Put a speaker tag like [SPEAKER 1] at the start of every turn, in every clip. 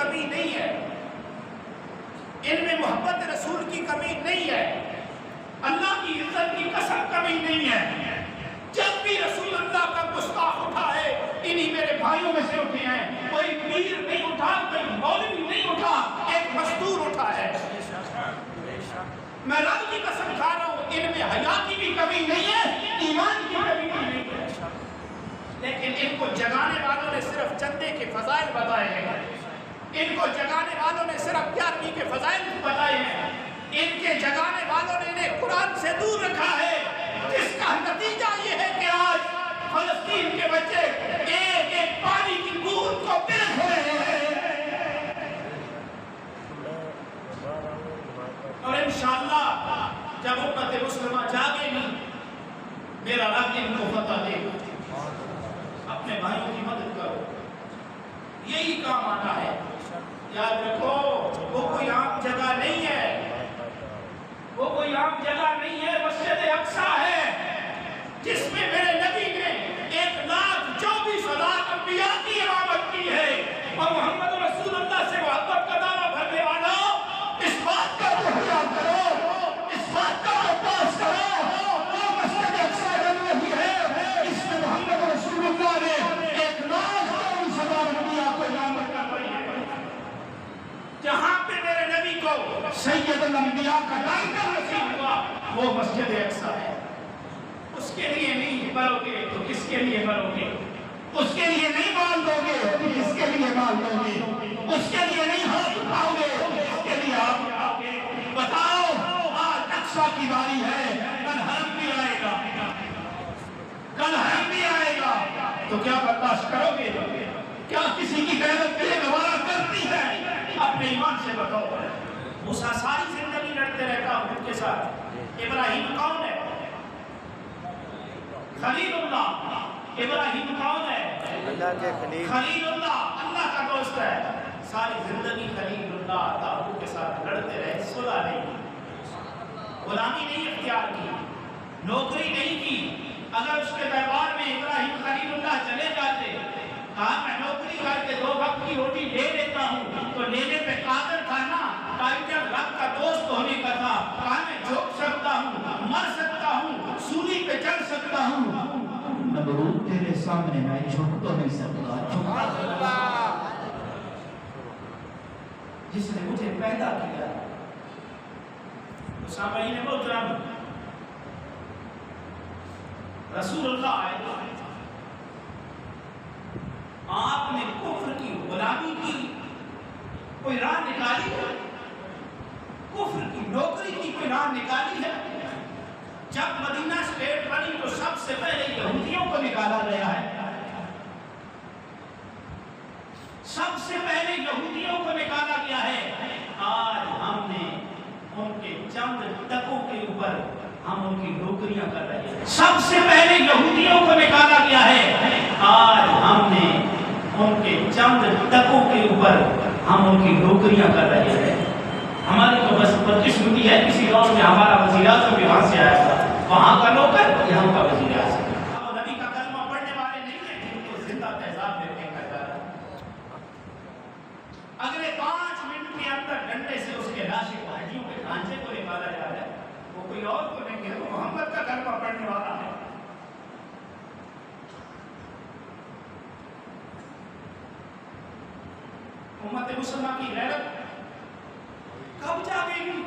[SPEAKER 1] کمی نہیں ہے، ان میں محبت رسول کی کمی نہیں ہے، اللہ کی عزت کی قسم کمی نہیں ہے۔ جب بھی رسول اللہ کا گستاخ اٹھا ہے، انہی میرے بھائیوں میں سے اٹھے ہیں، کوئی پیر نہیں اٹھا، کوئی مولوی نہیں اٹھا، ایک مزدور اٹھا ہے۔ میں رب کی قسم کھا رہا ہوں، ان میں حیا کی بھی کمی نہیں ہے، ایمان کی کمی بھی نہیں ہے، لیکن ان کو جگانے والوں نے صرف چندے کے فضائل بتائے ہیں، ان کو جگانے والوں نے صرف 11ویں کے فضائل بتائے ہیں، ان کے جگانے والوں نے انہیں قرآن سے دور رکھا ہے، جس کا نتیجہ یہ ہے کہ آج فلسطین کے بچے ایک ایک پانی کی بوند کو پرکھ رہے ہیں، اور انشاءاللہ جب امت مسلمہ جاگے گی میرا رب ان کو فتح دے گا۔ اپنے بھائیوں کی مدد کرو، یہی کام آنا ہے۔ یاد رکھو وہ کوئی عام جگہ نہیں ہے، وہ کوئی عام جگہ نہیں ہے، مسجد اقصی ہے جس میں میرے نبی نے 1,24,000 انبیاء کی امامت کی ہے، اور محمد رسول اللہ سے محبت کا دعویٰ بھرنے والوں اس بات کا مہیا کرو، اس بات کا احساس کرو، وہ مسجد اقصی نہیں ہے، اس میں محمد رسول اللہ نے 1,24,000 انبیاء کو امامت کروائی ہے۔ جہاں پہ میرے نبی کو سید الانبیاء کا ٹائٹل نصیب ہوا وہ مسجد اقصی ہے۔ اس کے لیے نہیں مرو گے تو کس کے لیے مرو گے؟ اس کے لیے نہیں مال دو گے تو کس کے لیے مال دو گے؟ اس کے لیے نہیں ہاتھ اٹھاؤ گے تو کس کے لیے ہاتھ اٹھاؤ گے؟ بتاؤ، آج اقصی کی باری ہے، کل حرم بھی آئے گا، کل حرم بھی آئے گا، تو کیا برداشت کرو گے؟ کیا کسی کی غیرت کے لیے گوارا کرتی ہے؟ اپنے ایمان سے بتاؤ۔ موسیٰ ساری زندگی لڑتے رہتا ہوں ان کے ساتھ۔ ابراہیم کون ہے؟ خلیل اللہ۔ ابراہیم کون ہے؟
[SPEAKER 2] اللہ کے خلیل۔
[SPEAKER 1] خلیل اللہ اللہ کا دوست ہے۔ ساری زندگی خلیل اللہ تابوت کے ساتھ لڑتے رہے، صلح نہیں کی، غلامی نہیں اختیار کی، نوکری نہیں کی۔ اگر اس کے دربار میں ابراہیم خلیل اللہ چلے جاتے، کہا میں نوکری کر کے 2 وقت کی روٹی لے لیتا ہوں، تو لینے پہ قادر تھا نا، ٹائٹل رب کا دوست ہونے کا تھا، کہا میں جھک سکتا ہوں، مر سکتا ہوں، سولی پہ چل سکتا ہوں، نمرود تیرے سامنے میں جھک تو نہیں سکتا۔ جس نے مجھے پیدا کیا، سامعین محترم، رسول اللہ آئے، آپ نے کفر کی غلامی کی کوئی راہ نکالی ہے؟ کفر کی نوکری کی کوئی راہ نکالی ہے؟ جب مدینہ اسٹیٹ بنی تو سب سے پہلے یہودیوں کو نکالا گیا ہے، سب سے پہلے یہودیوں کو نکالا گیا ہے۔ آج ہم نے ان کے چند ٹکوں کے اوپر ہم ان کی نوکریاں کر رہے ہیں۔ سب سے پہلے یہودیوں کو نکالا گیا ہے، آج ہم نے ان کے چند ٹکوں کے اوپر ہم ان کی نوکریاں کر رہے ہیں۔ ہماری تو بس بدقسمتی ہے، کسی دور میں ہمارا وزیر اعظم بھی وہاں سے آیا تھا، وہاں کا نوکر یہاں کا وزیر اعظم۔ اب نبی کا کلمہ پڑھنے والے نہیں ہیں، ان کو زندہ تہذاب میں پھینکا جا رہا ہے۔ اگلے 5 منٹ کے اندر ڈنڈے سے اس کے لاشے کو، ہڈیوں کے ڈھانچے کو نکالا جا رہا ہے۔ وہ کوئی اور کو نہیں ہے، وہ محمد کا کلمہ پڑھنے والا ہے۔ امت مسلمہ کی غیرت کب جاگے گی؟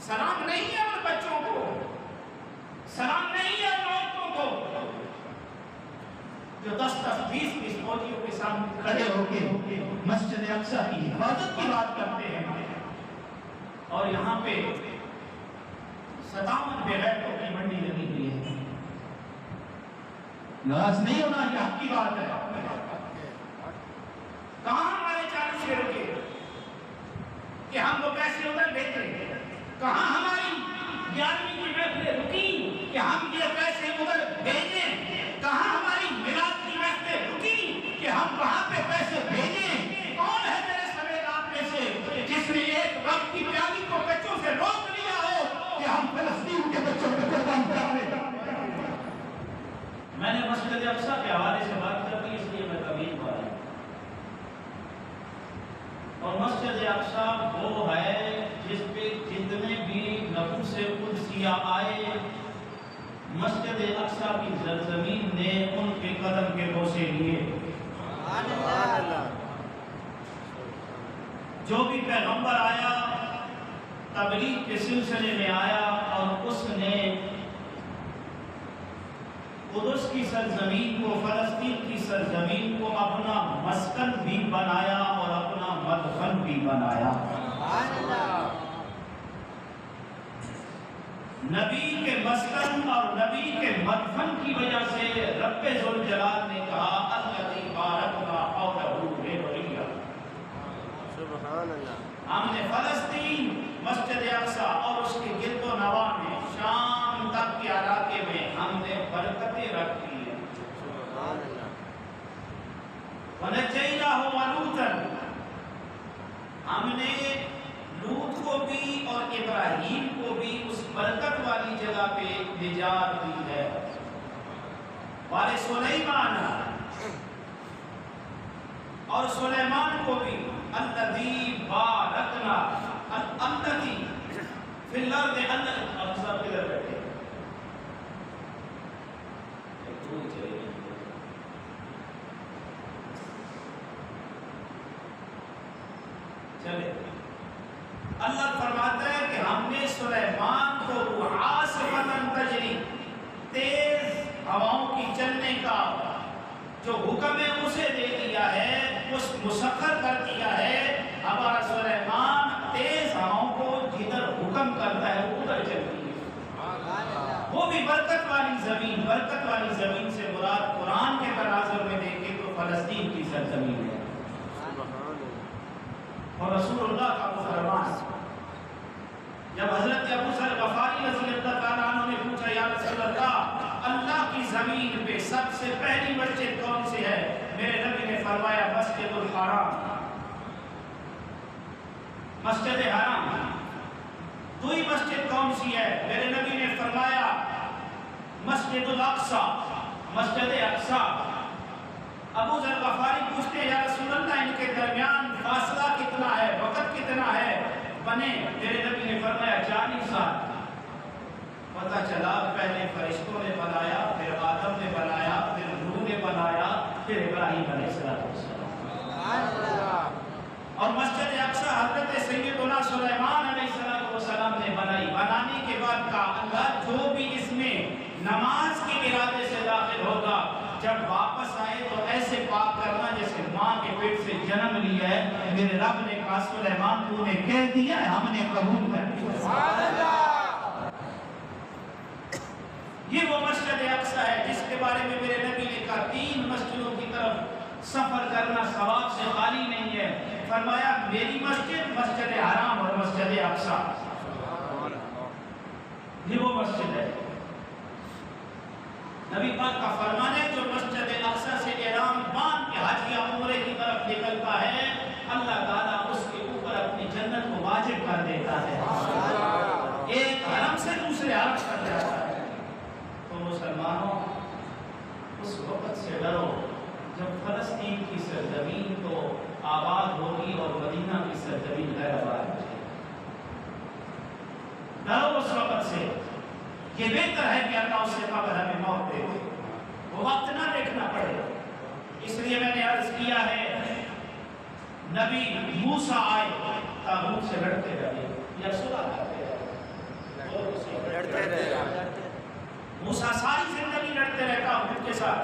[SPEAKER 1] سلام نہیں ہے ان بچوں کو، سلام نہیں ہے ان عورتوں کو جو 10-10 20-20 فوجیوں کے سامنے کھڑے ہو کے مسجد اقصی کی حفاظت کی بات کرتے ہیں، اور یہاں پہ 57 بیگیٹوں کی منڈی لگی ہوئی ہے۔ ناراض نہیں ہونا، یہ حق کی بات ہے۔ کہاں ہمارے 40 شیروں کے کہ ہم وہ پیسے ادھر لیتے ہیں؟ کہاں ہماری 11ویں کی محفلیں رکی کہ ہم یہ پیسے ادھر بھیجیں؟ کہاں ہماری میلاد کی محفلیں رکی کہ ہم وہاں پہ پیسے بھیجیں؟ کون ہے میرے سمیت آپ میں سے جس نے ایک وقت کی پیالی کو بچوں سے روک لیا ہو کہ ہم فلسطین کے بچوں کو قربان کرا رہے ہیں؟ میں نے مسجد اقصی کے حوالے سے بات کر دی، اس لیے میں اور مسجد اقصی وہ ہے جس پہ جتنے بھی نفوس قدسیہ آئے مسجد اقصی کی سرزمین نے ان کے قدم کے بوسے لیے. جو بھی پیغمبر آیا تبلیغ کے سلسلے میں آیا اور اس نے قدس کی سرزمین کو فلسطین کی سرزمین کو اپنا مسکن بھی بنایا اور اپنا مدفن بھی بنایا. نبی کے مسکن اور نبی کے مدفن کی وجہ سے رب ذوالجلال نے کہا الذی بارکنا حولہ لنریہ.
[SPEAKER 2] سبحان اللہ.
[SPEAKER 1] ہم نے فلسطین مسجد اقصی اور اس کے گرد و نواح میں شام تک کے علاقے میں ہم نے برکتیں رکھی ہیں.
[SPEAKER 2] سبحان اللہ.
[SPEAKER 1] وَنَجَّيْنَاهُ وَلُوطًا. ہم نے لوط کو بھی اور ابراہیم کو بھی اس برکت والی جگہ پہ نجات دی ہے. وَلِسُلَيْمَانَ. اور سلیمان کو بھی الذی بارکنا الذی فی الارض. اب سب کدھر بیٹھے چلے. اللہ فرماتا ہے کہ ہم نے سلیمان کو عاصفۃ تجری تیز ہواؤں کی چلنے کا جو حکم ہے اسے دے دیا ہے, اس مسخر کر دیا ہے. ہمارا سلیمان تیز ہواؤں کو جدھر حکم کرتا ہے ادھر چلتی ہے. وہ بھی برکت والی زمین. برکت والی زمین سے مراد قرآن کے تناظر میں دیکھیں تو فلسطین کی سرزمین ہے. اور رسول اللہ کا وہ فرمان جب حضرت ابو ذر غفاری رضی اللہ تعالیٰ عنہ نے پوچھا یا رسول اللہ اللہ کی زمین پہ سب سے پہلی مسجد کون سی ہے؟ میرے نبی نے فرمایا مسجد الحرام, مسجد حرام. دوسری مسجد کون سی ہے؟ میرے نبی نے فرمایا مسجد الاقصی, مسجد اقصی. ابو ذر غفاری پوچھتے ہیں یا رسول اللہ ان کے درمیان فاصلہ کتنا ہے, وقت کتنا ہے بنے؟ میرے نبی نے فرمایا 40 سال. پتہ چلا پہلے فرشتوں نے بنایا, پھر آدم نے بنایا, پھر نوح نے بنایا, پھر ابراہیم علیہ السلام. اور مسجد اقصی حضرت سیدنا سلیمان علیہ السلام نے بنائی. بنانے کے بعد کہا اللہ جو بھی اس میں نماز کے ارادے سے داخل ہوگا جب واپس آئے تو ایسے پاک کرنا جیسے ماں کے پیٹ سے جنم لیا ہے. میرے رب نے کہا سلیمان تو نے کہہ دیا ہے, ہم نے قبول کر دیا. یہ وہ مسجد اقصی ہے جس کے بارے میں میرے نبی نے کہا 3 مسجدوں کی طرف سفر کرنا ثواب سے خالی نہیں ہے. فرمایا میری مسجد, مسجد حرام اور مسجد اقصی. یہ وہ مسجد ہے. نبی پاک کا فرمان ہے جو مسجد اقصی سے احرام باندھ کے حج یا عمرے کی طرف نکلتا ہے اللہ تعالیٰ اس کے اوپر اپنی جنت کو واجب کر دیتا ہے. ایک حرم سے دوسرے حرم کر جاتا ہے. تو مسلمانوں اس وقت سے ڈرو جب فلسطین کی سرزمین تو آباد ہوگی اور مدینہ کی سرزمین غیر آباد ہوگی. ڈرو اس وقت سے. یہ بہتر ہے کہ اللہ اس سے قبل ہمیں موت دے دے, وہ وقت نہ دیکھنا پڑے. اس لیے میں نے عرض کیا ہے نبی موسیٰ آئے تابوت سے لڑتے رہے یا صلح کرتے رہے. موسیٰ ساری زندگی لڑتے رہے تابوت کے ساتھ.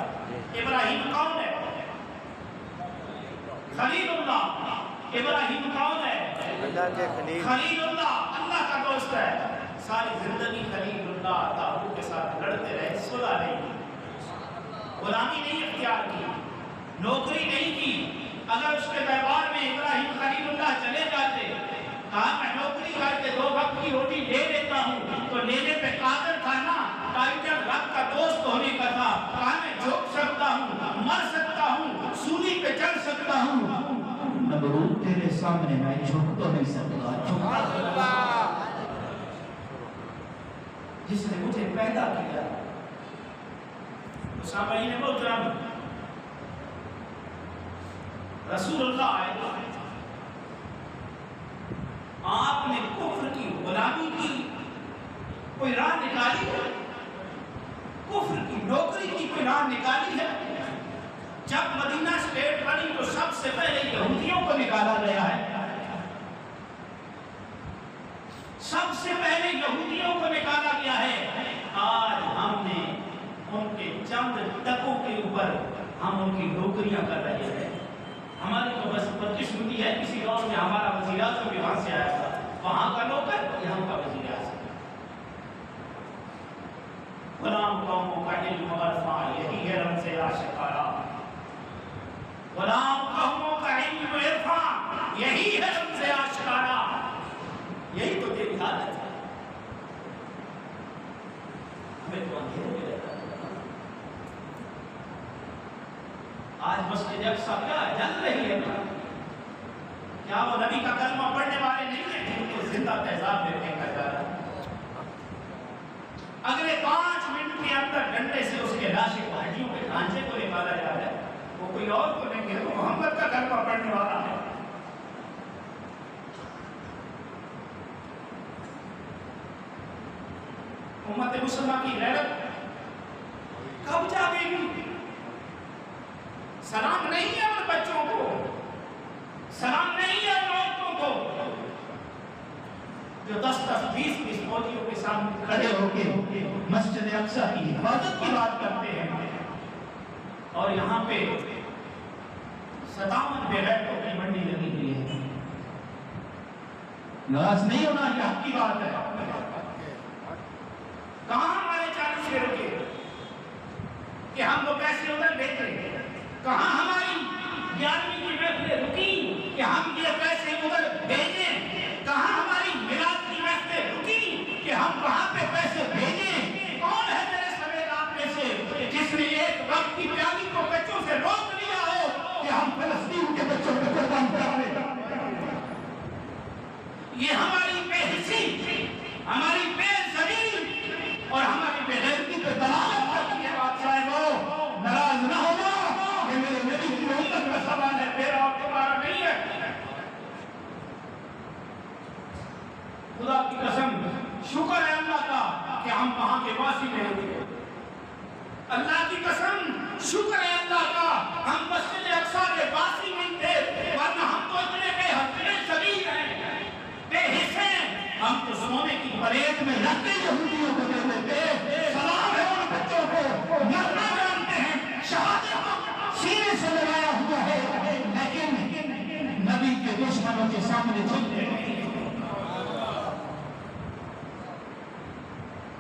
[SPEAKER 1] ابراہیم کون ہے؟ خلیل اللہ. ابراہیم کون ہے؟ خلیل اللہ, اللہ کا دوست ہے. ساری زندگی خلیل اللہ تابوت کے ساتھ لڑتے رہے, صلح نہیں کی, غلامی نہیں اختیار کی, نوکری نہیں کی. اگر اس کے دربار میں ابراہیم خلیل اللہ چلے جاتے, کہا میں نوکری کر کے 2 وقت کی روٹی لے لیتا ہوں, تو لینے پہ قادر تھا نا, ٹائٹل رب کا دوست ہونے کا تھا. کہا میں جھک سکتا ہوں, مر سکتا ہوں, سولی پہ چڑھ سکتا ہوں. نمرود تیرے سامنے میں جھک تو نہیں سکتا. جس نے مجھے پیدا کیا. سامعین محترم, رسول اللہ آپ نے کفر کی غلامی کی کوئی راہ نکالی ہے؟ کفر کی نوکری کی کوئی راہ نکالی ہے؟ جب مدینہ اسٹیٹ بنی تو سب سے پہلے یہودیوں کو نکالا گیا ہے، سب سے پہلے یہودیوں کو نکالا گیا ہے۔ آج ہم نے ان کے چند ٹکوں کے اوپر ہم ان کی نوکریاں کر رہے ہیں۔ ہماری تو بس بدقسمتی ہے، کسی دور میں ہمارا وزیر اعظم بھی وہاں سے آیا تھا، وہاں کا نوکر یہاں کا وزیر اعظم۔ غلام قوموں کا علم عرفاں یہی ہے رمز عاشقانہ، غلام قوموں کا علم عرفاں یہی ہے رمز عاشقانہ۔ یہی تو تیری حالت ہے، ہمیں تو اندھیرے میں رہتا ہے۔ آج مسجد اقصی کیا جل رہی ہے؟ کیا وہ نبی کا کلمہ پڑھنے والے نہیں ہیں جن کو زندہ تہذاب میں پھینکا جا رہا ہے؟ اگلے 5 منٹ کے اندر ڈنڈے سے اس کے لاشے کو ہڈیوں کے ڈھانچے کو نکالا جا رہا ہے۔ وہ کوئی اور کو نہیں ہے، وہ محمد کا کلمہ پڑھنے والا ہے۔ امت مسلمہ کی غیرت کب جاگے گی؟ سلام نہیں ہے ان بچوں کو، سلام نہیں ہے ان عورتوں کو جو 10-20 فوجیوں کے سامنے کھڑے ہو کے مسجد اقصی کی حفاظت کی بات کرتے ہیں، اور یہاں پہ 57 بغیرتوں کی منڈی لگی ہوئی ہے۔ ناراض نہیں ہونا، یہ حق کی بات ہے۔ کہاں ہمارے 40 شیروں کے کہ ہم وہ پیسے ادھر بھیجیں؟ کہاں ہماری 11ویں کی محفلیں رکی کہ ہم یہ پیسے ادھر بھیجیں؟ کہاں ہماری میلاد کی محفلیں رکی کہ ہم وہاں پہ پیسے بھیجیں؟ کون ہے میرے سمیت آپ میں سے جس نے ایک وقت کی پیالی کو بچوں سے روک لیا ہو کہ ہم فلسطین کے بچوں کو قربان کریں؟ یہ ہماری بے حسی، ہماری بے زمین اور ہماری بے غیرتی پہ دلالت کرتی ہے۔ بات صاحبو ناراض نہ ہونا، یہ میرے نبی کی امت کا سوال ہے، میرا اور تمہارا نہیں ہے۔ خدا کی قسم شکر ہے اللہ کا کہ ہم وہاں کے واسی نہیں تھے۔ اللہ کی قسم شکر ہے اللہ کا ہم مسجد اقصی کے واسی نہیں تھے، ورنہ ہم تو اتنے بے حسن ذلیل ہیں، بے حصے ہیں، ہم تو سونے کی پلیٹ میں رکھ کے یہودیوں کو دے دیتے۔ سلام ہے ان بچوں کو، مرنا جانتے ہیں، شہادت سینے سے لگایا ہوا ہے، لیکن نبی کے دشمنوں کے سامنے جھکتے نہیں۔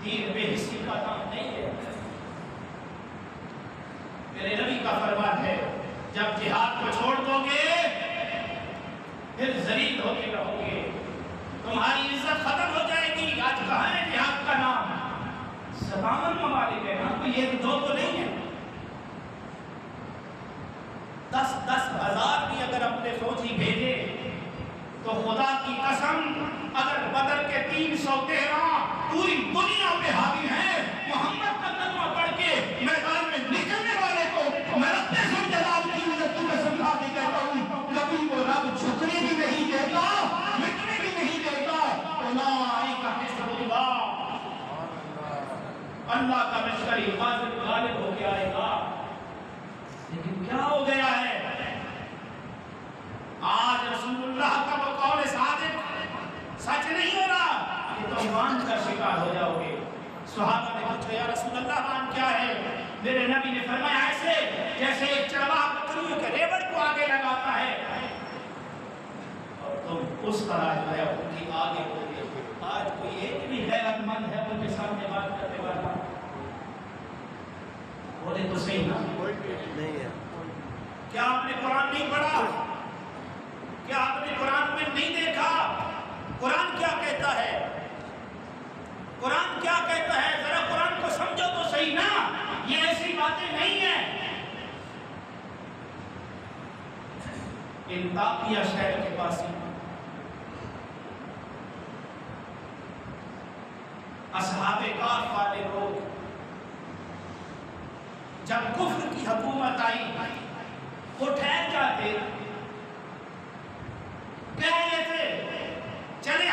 [SPEAKER 1] دین بے حسی کا نام نہیں ہے۔ میرے نبی کا فرمان ہے جب جہاد کو چھوڑ دو گے پھر ذلیل ہوتے رہو گے، تمہاری عزت ختم ہو جائے گی۔ آج کہاں ہے جہاد کا نام؟ 57 ممالک ہیں، ہم کو یہ دو تو نہیں ہے۔ 10-10 ہزار بھی اگر اپنے فوجی بھیجے تو خدا کی قسم اگر بدر کے 313 پوری دنیا پہ حاوی ہیں، محمد کا کلمہ پڑھ کے میدان میں نکلنے والے کو میں ربِ ذوالجلال کی عزت کی قسم کھا کے کہتا ہوں کبھی وہ رب جھکنے بھی نہیں دیتا، مٹنے بھی نہیں دیتا۔ اولئک حزب اللہ، اللہ کا مشتری غالب ہو کے آئے گا۔ لیکن کیا ہو گیا ہے؟ آج رسول اللہ کا وہ قول صادق سچ نہیں ہو رہا کہ تم وان کا شکار ہو جاؤ گے۔ صحابہ نے پوچھا یا رسول اللہ وان کیا ہے؟ میرے نبی نے فرمایا ایسے جیسے ایک چرواہ بکریوں کے ریوڑ کو آگے لگاتا ہے اور تم اس طرح جو ہے ان کی آگے ہوتے ہو۔ آج کوئی ایک بھی غیرت مند ہے ان کے سامنے بات کرنے والا؟ بولے تو صحیح نا؟
[SPEAKER 2] نہیں ہے۔
[SPEAKER 1] کیا آپ نے قرآن نہیں پڑھا؟ کیا آپ نے قرآن میں نہیں دیکھا؟ قرآن کیا کہتا ہے؟ قرآن کیا کہتا ہے؟ ذرا قرآن کو سمجھو تو صحیح نا، یہ ایسی باتیں نہیں ہیں۔ انطاکیہ شہر کے پاس اصحاب کہف والے لوگ جب کفر کی حکومت آئی وہ ٹھہر جاتے، کہہ لیتے چلے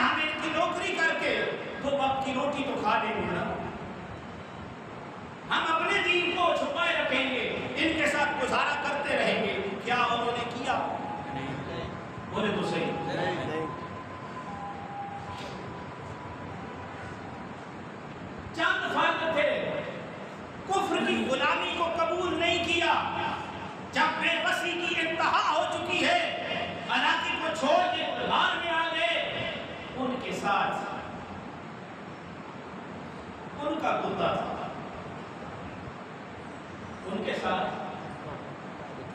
[SPEAKER 1] کیا؟ بولے تو صحیح.
[SPEAKER 2] نہیں.
[SPEAKER 1] چند فرق تھے. کفر کی غلامی کو قبول نہیں کیا. جب بے بسی کی انتہا ہو چکی ہے، علاقے کو چھوڑ کے غار میں آ گئے. ان کے ساتھ ان کا کتا تھا. ان کے ساتھ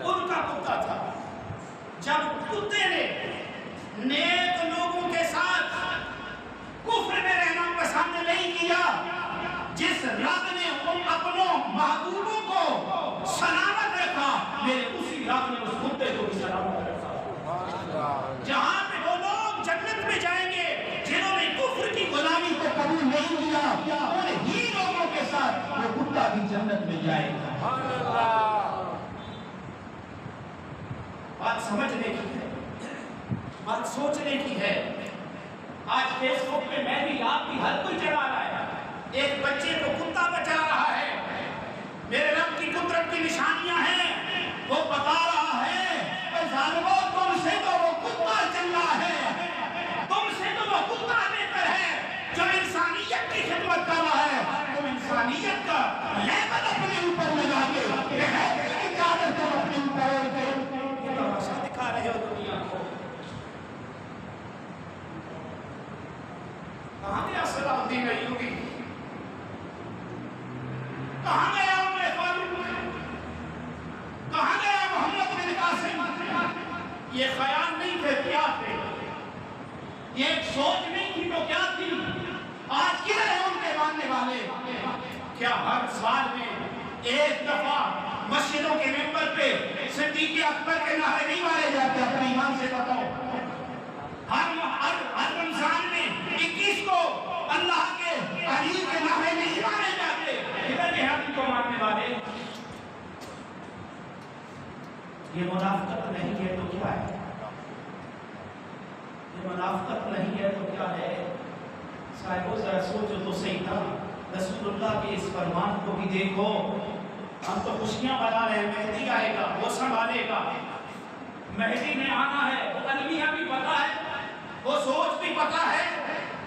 [SPEAKER 1] ان کا کتا تھا. جب کتے نے نیک لوگوں کے ساتھ کفر میں رہنا پسند نہیں کیا، جس رب نے ان اپنوں محبوبوں کو سلامت رکھا، میرے اسی رب نے اس کتے کو بھی سلامت رکھا. جہاں پہ وہ لوگ جنت میں جائیں گے جنہوں نے کفر کی غلامی کو قبول نہیں کیا، ان ہی لوگوں کے ساتھ وہ کتا بھی جنت میں جائے گا. بات سمجھنے کی ہے، بات سوچنے کی ہے. آج فیس بک پہ میں بھی آپ بھی ہر کوئی چلا رہا ہے. ایک بچے کو کتا بچا رہا ہے. میرے رب کی قدرت کی نشانیاں ہیں. وہ بتا رہا ہے اے ظالمو، تم سے تو وہ کتا چل رہا ہے، تم سے تو وہ کتا بہتر ہے جو انسانیت کی خدمت کر رہا ہے. تم انسانیت کا لیبل اپنے اوپر لگا کے کی چادر کو اپنے اوپر اوڑھ کے یہ تماشا دکھا رہے ہو دنیا کو. کہاں گیا صلاح الدین ایوبی؟ کہاں گیا عمر فاروق؟ کہاں گیا محمد بن قاسم؟ یہ خیال نہیں تھے، کیا تھے؟ یہ ایک سوچ نہیں تھی تو کیا تھی؟ آج کدھر ہیں ان کے ماننے والے؟ کیا ہر سال میں ایک دفعہ مسجدوں کے ممبر پہ صدیق اکبر کے نعرے نہیں مارے جاتے؟ اپنے ایمان سے بتاؤ. ہر رمضان میں 21 کو اللہ کے علی کے نعرے نہیں مارے جاتے؟ ادھر کے ہم کو ماننے والے. یہ منافقت نہیں ہے تو کیا ہے؟ یہ منافقت نہیں ہے تو کیا ہے؟ صاحبو ذرا سوچو تو صحیح تھا. رسول اللہ کے اس فرمان کو بھی دیکھو. ہم تو خوشیاں بنا رہے ہیں، مہدی آئے گا، وہ سنبھالے گا. مہدی نے آنا ہے، وہ المیہ بھی پتا ہے، وہ سوچ بھی پتا ہے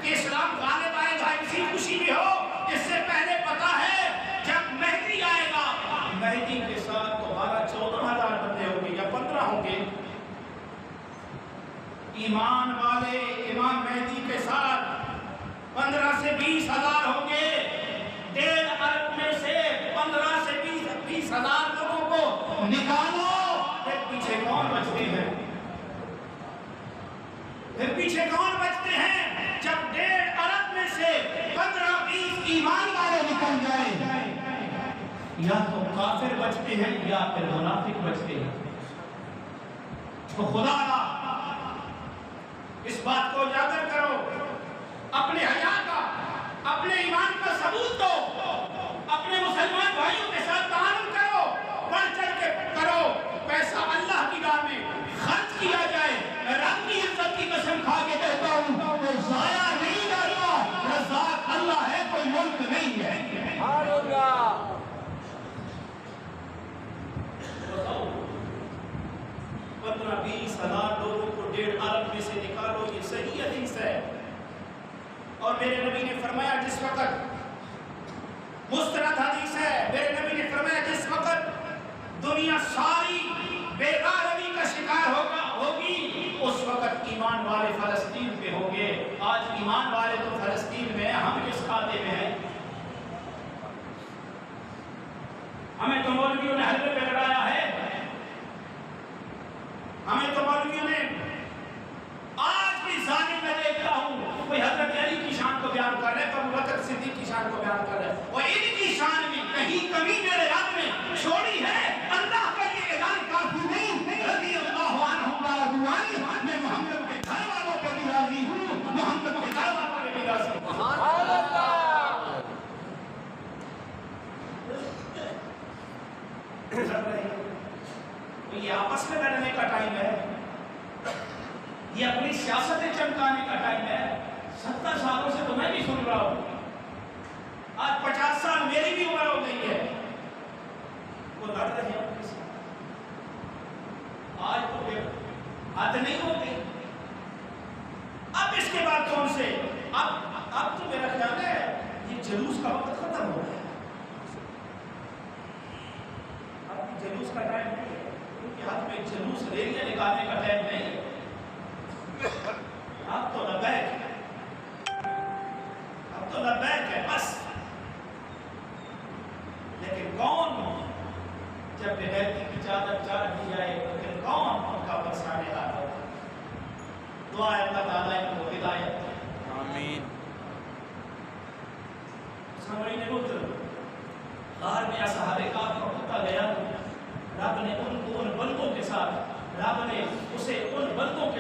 [SPEAKER 1] کہ اسلام غالب آئے گا. اسی خوشی میں ہو. اس سے پہلے پتا ہے جب مہدی آئے گا، مہدی کے ساتھ تو 12-14 ہزار بندے ہوں گے یا 15 ہوں گے. ایمان والے امام مہدی کے ساتھ 15 سے 20 ہزار ہوں گے. 1.5 ارب میں سے 15 سے 20 ہزار لوگوں کو نکالو. پھر پیچھے کون بچتے ہیں؟ پھر پیچھے کون بچتے ہیں؟ جب 1.5 ارب میں سے 15-20 ایمان والے نکل جائیں، یا تو کافر بچتے ہیں یا پھر منافق بچتے ہیں. تو خدا را اس بات کو اجاگر کرو. اپنے حیا کا، اپنے ایمان کا ثبوت دو. اپنے مسلمان بھائیوں کے ساتھ تعاون کرو، بڑھ چڑھ کے کرو. پیسہ اللہ کی راہ میں خرچ کیا جائے. رب کی عزت کی قسم کھا کے کہتا ہوں وہ ضائع نہیں جاتا. رزاق اللہ ہے، کوئی ملک نہیں ہے. 15-20 ہزار لوگوں کو 1.5 ارب میں سے نکالو. یہ صحیح حدیث ہے. اور میرے نبی نے فرمایا جس وقت مستند حدیث ہے، میرے نبی نے فرمایا جس وقت دنیا ساری بے غیرتی کا شکار ہوگی، اس وقت ایمان والے فلسطین پہ ہوں گے. آج ایمان والے تو فلسطین میں ہیں، ہم کس کھاتے میں ہیں؟ ہمیں تو مولویوں نے حلبے پہ لڑایا ہے. ہمیں تو مولویوں نے آج بھی ظالم میں دیکھتا ہوں کوئی حضرت علی کی شان کو بیان کر رہے ہیں، کوئی بکر صدیق کی شان کو بیان کر رہے ہیں. اور ان کی شان میں کہیں کمی میرے رب نے چھوڑی ہے؟ اللہ کا یہ اعلان کافی نہیں؟ رضی اللہ عنہ رضوانی، میں محمد کے گھر والوں پہ بھی راضی ہوں، محمد کے گھر والوں پہ بھی راضی ہوں. سبحان اللہ. یہ آپس میں لڑنے کا ٹائم ہے، یہ اپنی سیاستیں چمکانے کا ٹائم ہے. 70 سالوں سے تو میں بھی سن رہا ہوں. آج 50 سال میری بھی عمر ہو گئی ہے. وہ لڑ رہے ہیں اپنے ساتھ. آج تو حد نہیں ہوتی. اب اس کے بعد کون سے اب تو میرا خیال ہے یہ جلوس کا وقت ختم ہو گیا. اب جلوس کا ٹائم نہیں ہے. ان کے ہاتھ میں جلوس ریلیاں نکالنے کا ٹائم نہیں ہے. اب تو لبیک ہے بس. لیکن کون جب بغیرتی کی چادر چاڑ دی جائے تو پھر کون ان کا برسانے والا ہوگا. دعا ہے اللہ تعالیٰ ان کو ہدایت دے.
[SPEAKER 2] آمین.
[SPEAKER 1] سامعین محترم، غار میں اصحاب کہف کو ہوتا گیا. رب نے ان کو ان بندوں کے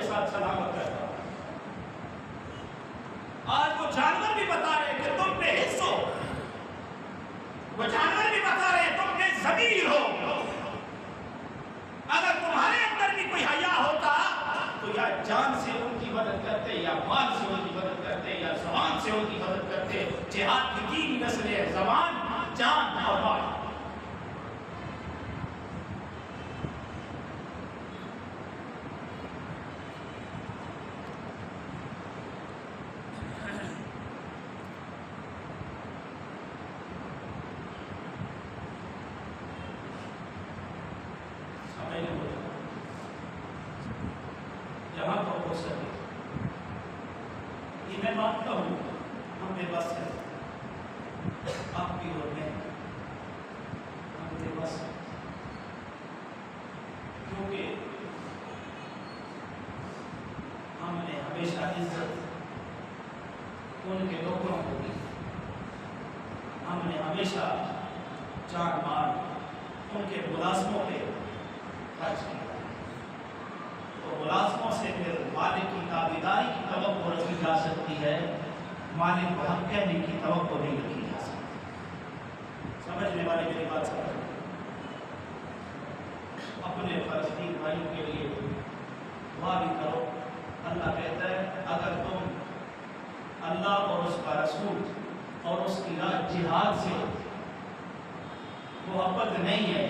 [SPEAKER 1] ساتھ سلامت رکھا. آج وہ جانور بھی بتا رہے کہ تم بے حس ہو. وہ جانور بھی بتا رہے تم بے ضمیر ہو. اگر تمہارے اندر بھی کوئی حیا ہوتا تو یا جان سے ان کی مدد کرتے, یا مال سے ان کی مدد کرتے, یا زبان سے ان کی مدد کرتے. جہاد کی تین نسلیں: زبان, جان اور مال. یہاں پر ہو سکے یہ میں مانتا ہوں ہم بے بس ہیں. آپ بھی اور میں ہم بے بس ہیں, کیونکہ ہم نے ہمیشہ عزت ان کے لوگوں کو دی. ہم نے ہمیشہ جان مال ان کے ملازموں پہ خرچ کیا. تو ملازموں سے پھر مالک کی تابعداری کی توقع رکھی جا سکتی ہے, مالک کو حق کہنے کی توقع نہیں رکھی جا سکتی. سمجھنے والے میری بات سمجھ. اپنے فلسطین بھائیوں کے لیے دعا بھی کرو. اللہ کہتا ہے اگر تم اللہ اور اس کا رسول اور اس کی راہ جہاد سے محبت نہیں ہے,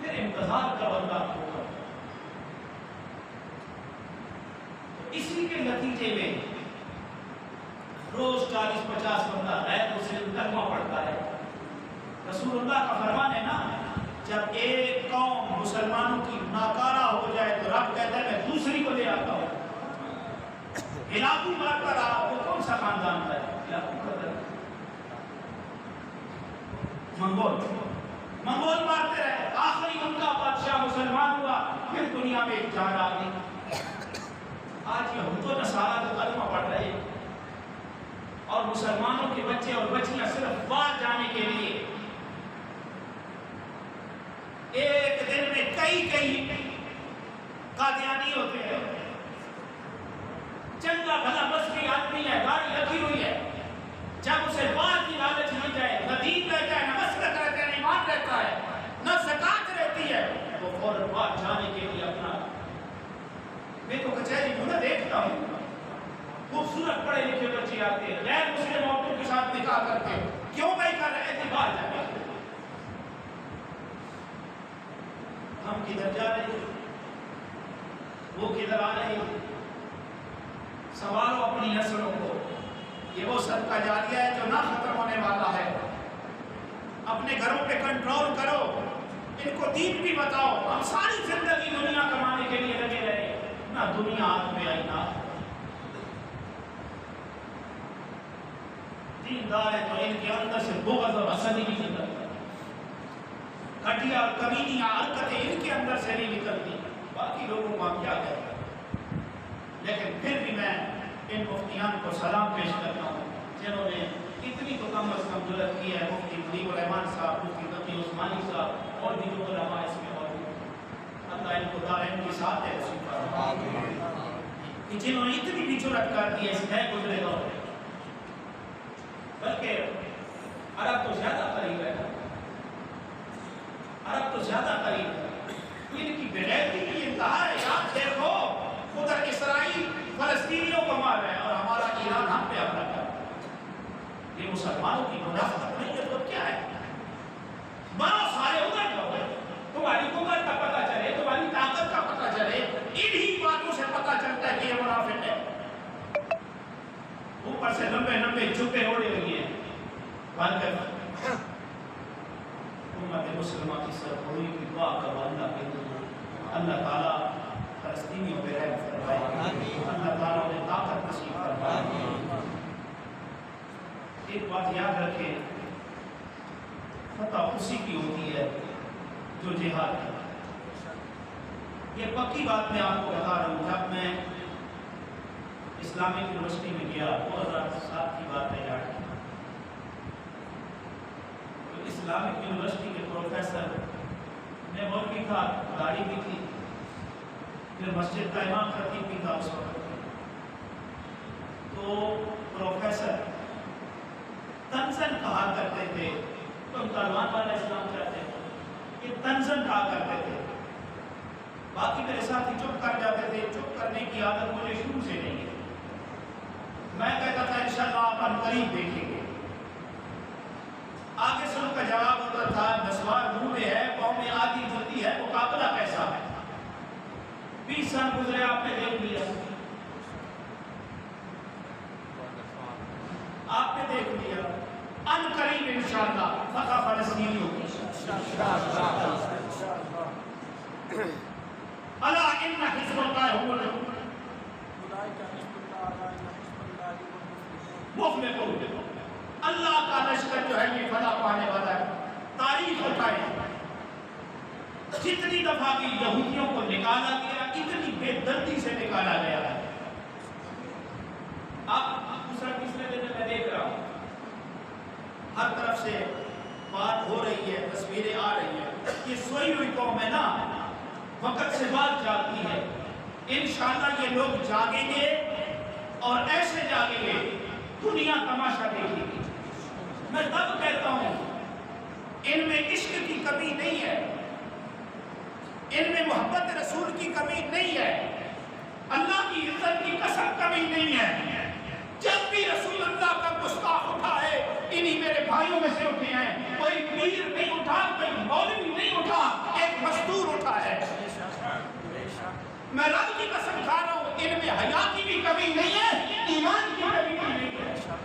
[SPEAKER 1] پھر انتظار کا اللہ ہوگا. اسی کے نتیجے میں روز 40-50 بندہ غیر مسلم کلمہ پڑھتا ہے. رسول اللہ کا فرمان ہے نا, جب ایک قوم مسلمانوں کی ناکارہ ہو جائے تو رب کہتا ہے میں دوسری کو لے آتا ہوں. ہلاکو مارتا رہا وہ کون سا خاندان تھا؟ منگول مارتے رہے, آخری ان کا بادشاہ مسلمان ہوا, پھر دنیا میں ایک جان آ گئی. آج یہود و نصارہ تو کلمہ پڑھ رہے ہیں اور مسلمانوں کے بچے اور بچیاں صرف باہر جانے کے لیے ایک دن میں کئی قادیانی ہوتے ہیں. چنگا بھلا مسکی آدمی ہے, گاڑی رکھی ہوئی ہے, جب اسے بات کی لالچ مل جائے, نہ دین رہتا ہے, نہ مسلک رہتا ہے, نہ ایمان رہتا ہے, نہ زکات رہتی ہے, تو فوراً باہر جانے کے لیے اپنا. میں تو کچہری کو نہ دیکھتا ہوں, خوبصورت پڑھے لکھے بچے آتے ہیں غیر مسلم عورتوں کے ساتھ نکاح کرتے ہیں. کیوں بھائی کر رہے تھے باہر جانے کے لیے؟ ہم کدھر جا رہے ہیں, وہ کدھر آ رہے ہیں؟ سوالو اپنی نسلوں کو. یہ وہ صدقہ جاریہ ہے جو نہ ختم ہونے والا ہے. اپنے گھروں پہ کنٹرول کرو, ان کو دین بھی بتاؤ. ہم ساری زندگی دنیا کمانے کے لیے لگے رہے, نہ دنیا ہاتھ میں آئی نہ دیندار ہے تو ان کے اندر سے بغض اور حسد ہی نہیں نکلتا. گھٹیا اور کمینیاں حرکتیں ان کے اندر سے نہیں نکلتی. باقی لوگوں کو ہم کیا کہتے ہیں. لیکن پھر بھی میں ان مفتیان کو سلام پیش کرتا ہوں جنہوں نے اتنی تو کم از کم جرأت کی ہے. مفتی منیب الرحمان صاحب, مفتی تقی عثمانی صاحب اور بھی جو علماء اس میں موجود ہیں. اللہ ان کو دارین کے ساتھ ہے کہ جنہوں نے اتنی بھی جرأت کر دی ہے اس نئے گزرے دور میں. بلکہ عرب تو زیادہ قریب ہے, عرب تو زیادہ قریب ہے. ان کی بغیرتی کی انتہا ہے. آپ دیکھو ادھر اسرائیل فلسطینیوں کو مار رہے ہیں اور ہمارا ایران ہم پہ حملہ کر رہا ہے. یہ مسلمانوں کی منافقت نہیں ہے تو کیا ہے؟ بڑا ہے کہ یہ منافق ہے. اوپر سے لمبے لمبے جبے اوڑے ہوئے ہیں. بات کر امت مسلمہ کی سرخوڑی کی دعا کرو اللہ کے لیے. اللہ تعالیٰ فلسطینیوں پہ رحم فرمائے. اللہ تعالیٰ انہیں طاقت نصیب فرمائے. ایک بات یاد رکھیں، فتح اسی کی ہوتی ہے جو جہاد ہے. یہ پکی بات میں آپ کو بتا رہا ہوں. جب میں اسلامک یونیورسٹی میں گیا 2007 کی بات ہے یاد. تو اسلامک یونیورسٹی کے پروفیسر، میں مولوی تھا، داڑھی بھی تھی، پھر مسجد کا امام خطیب بھی تھا اس وقت. تو پروفیسر تنزن کہا کرتے تھے. تم طالبان والا اسلام چاہتے ہیں، یہ تنزن کہا کرتے تھے. باقی میرے ساتھی چپ کر جاتے تھے. چپ کرنے کی عادت مجھے شروع سے نہیں ہے. میں کہتا تھا انشاءاللہ آپ ہم قریب دیکھیں گے. آگے سے ان کا جواب ہوتا تھا نسوار منہ میں ہے، قوم میں آدھی جلدی ہے، مقابلہ کیسا ہے. 20 سال گزرے، آپ نے دیکھ لیا، آپ نے دیکھ لیا. ان قریب انشاءاللہ فتح فلسطینی ہوگی. الا ان حزب اللہ هم المفلحون. اللہ کا لشکر جو ہے یہ فتح پانے والا ہے. تاریخ اٹھائے جتنی دفعہ بھی یہودیوں کو نکالا گیا، اتنی بے دردی سے نکالا گیا ہے. آپ دوسرا تیسرے دن میں دیکھ رہا ہوں ہر طرف سے بات ہو رہی ہے، تصویریں آ رہی ہیں. یہ سوئی ہوئی قوم ہے نا، وقت سے بات جاگتی ہے. انشاءاللہ یہ لوگ جاگیں گے اور ایسے جاگیں گے دنیا تماشا دیکھے گی. میں تب کہتا ہوں ان میں عشق کی کمی نہیں ہے، ان میں محبت رسول کی کمی نہیں ہے، اللہ کی عزت کی قسم کمی نہیں ہے. جب بھی رسول اللہ کا گستاخ اٹھا ہے انہی میرے بھائیوں میں سے اٹھے ہیں. کوئی پیر نہیں اٹھا، کوئی مولوی نہیں اٹھا، ایک مزدور اٹھا ہے. میں رب کی قسم کھا رہا ہوں ان میں حیا کی بھی کمی نہیں ہے، ایمان کی کمی بھی نہیں ہے.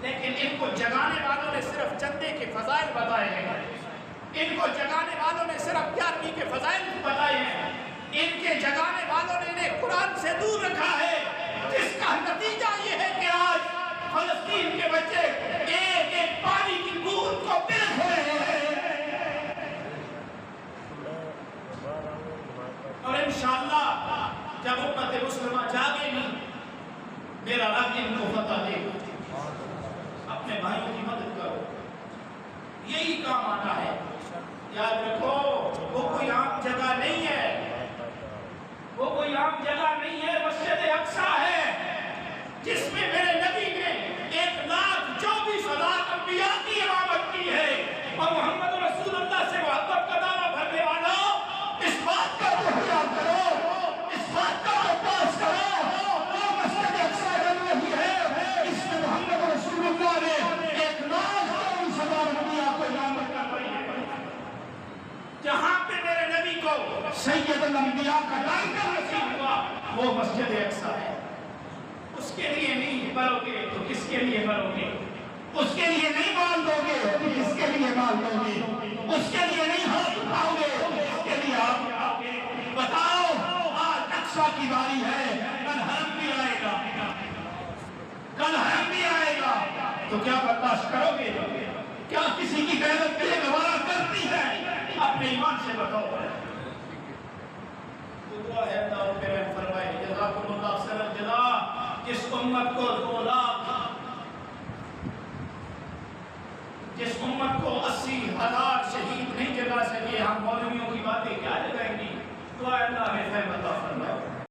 [SPEAKER 1] لیکن ان کو جگانے والوں نے صرف چندے کے فضائل بتائے ہیں، ان کو جگانے والوں نے صرف 11ویں کے فضائل بتائے ہیں. ان کے جگانے والوں نے انہیں قرآن سے دور رکھا ہے، جس کا نتیجہ یہ ہے کہ آج فلسطین کے بچے ایک ایک پانی کی بوند کو پرکھ رہے ہیں. اور انشاءاللہ جب امت مسلمہ جاگے گی میرا رب ان کو فتح دے گا. اپنے بھائیوں کی مدد کرو، یہی کام آنا ہے. یاد رکھو وہ کوئی عام جگہ نہیں ہے، وہ کوئی عام جگہ نہیں ہے. مسجد اقصی ہے جس میں میرے نبی نے 1,24,000 انبیاء کی امامت کی ہے. اور محمد رسول اللہ سے محبت کا دعویٰ بھرنے والا اس بات کا احترام کرو، اس بات کا احترام کرو وہ مسجد اقصی نہیں ہے، اس میں محمد رسول اللہ نے 1,24,000 انبیاء کو امامت کروائی ہے. جہاں پہ میرے نبی کو سید الانبیاء کا ٹائٹل نصیب ہوا وہ مسجد اقصی ہے. اس کے لیے نہیں مرو گے تو کس کے لیے مرو گے؟ اس کے لیے نہیں مال دو گے تو کس کے لیے مال دو گے؟ اس کے لیے نہیں ہاتھ اٹھاؤ گے تو کس کے لیے ہاتھ اٹھاؤ گے؟ بتاؤ آج اقصی کی باری ہے، کل حرم بھی آئے گا، کل حرم بھی آئے گا. تو کیا برداشت کرو گے؟ کیا کسی کی غیرت کے لیے گوارا کرتی ہے؟ اپنے ایمان سے بتاؤ. دعا ہے اللہ ان پہ رحم فرمائے. جزاکم اللہ خیر الجزا. جس امت کو 2 لاکھ، جس امت کو 80,000 شہید نہیں جگا سکے، ہم مولویوں کی باتیں کیا جگائیں گی؟ دعا اللہ ہمیں فہم عطا فرمائے.